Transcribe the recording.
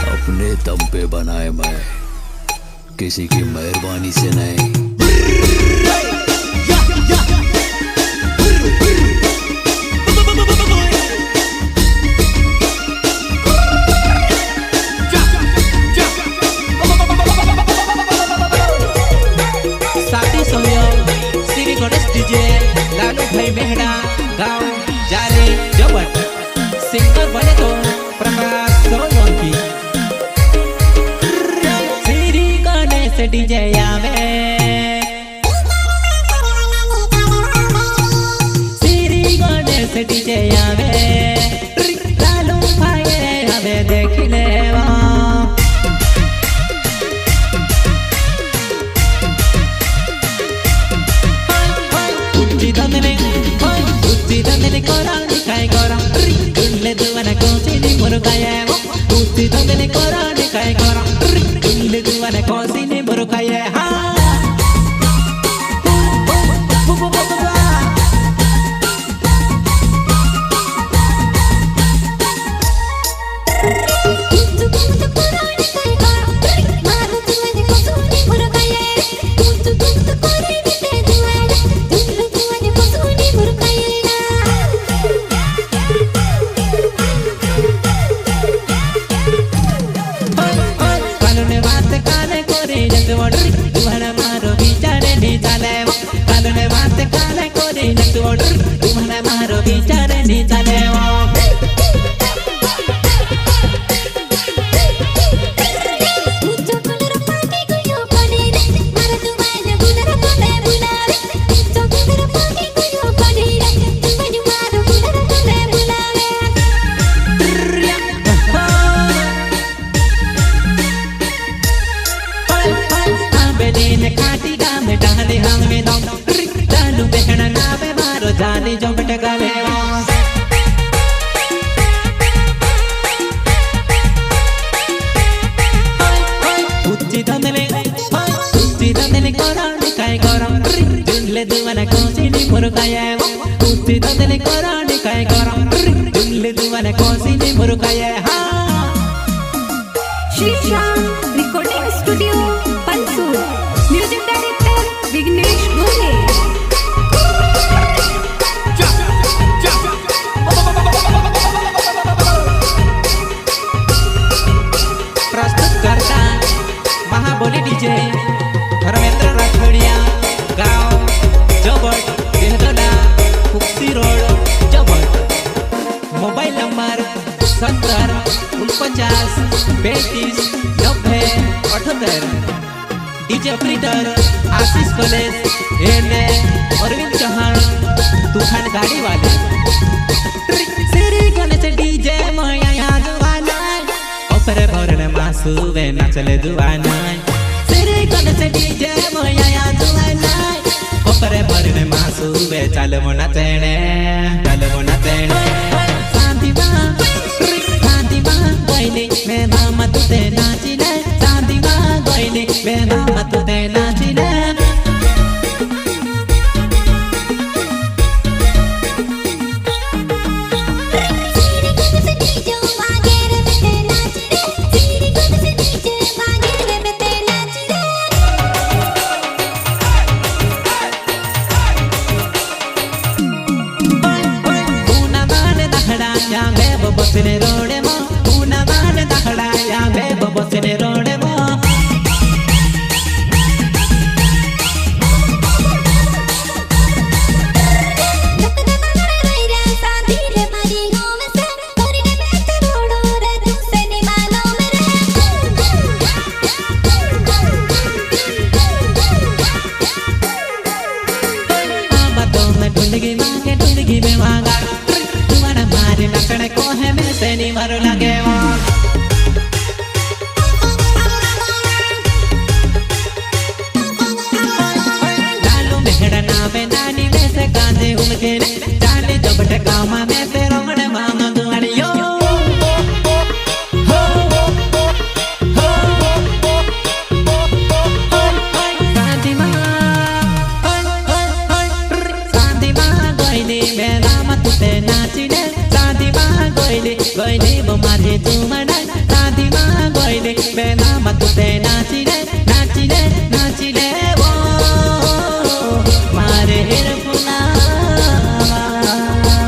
अपने दम पे बनाए मैं, किसी की मेहरबानी से नहीं। साथी सहयोग श्री गणेश डीजे, लालू भाई मेहड़ा, गाँव जाले जबट, सिंगर बने तो प्रकाश सोलंकी। श्री गणेश डीजे आवे, श्री गणेश डीजे आवे, लालू भाई आवे देख ले। Shrishan recording studio Pansur, music director Vighnesh Gole. प्रस्तुत करता महाबोली डीजे धर्मेंद्र राठोडिया, गाँव Jabat, Dehdala, Phuksi road Jabat. Mobile number 70 49 35 90 78। DJ operator Ashish college, एने अरविंद चौहान, तूफान गाड़ी वाले। श्री गणेश डीजे मया दुआना, ओपरे भरने मासू वे नाचले दुआना। श्री गणेश डीजे मया दुआना, ओपरे भरने मासू वे चाल मोना तेने, चाल मोना तेने। शांति बा गोइली मैं दाम तुते नाचिले, शांति मां गोइली मैं दाम तुते नाचिले। बसने रोड में पूना दान दखड़ा या बे बसने ढूंढगी मांगे ढूंढगी में मांगा तुम्हारा मारे नकड़ को है मैं से नहीं मारो लगे डालू मेहड़ा नावे नानी में से कांधे उनके जाने जब टकामा में से रोमड़ मामा गुआड़ियो Goile bo mare tu mana, sadi ma goile, bela matu te nachi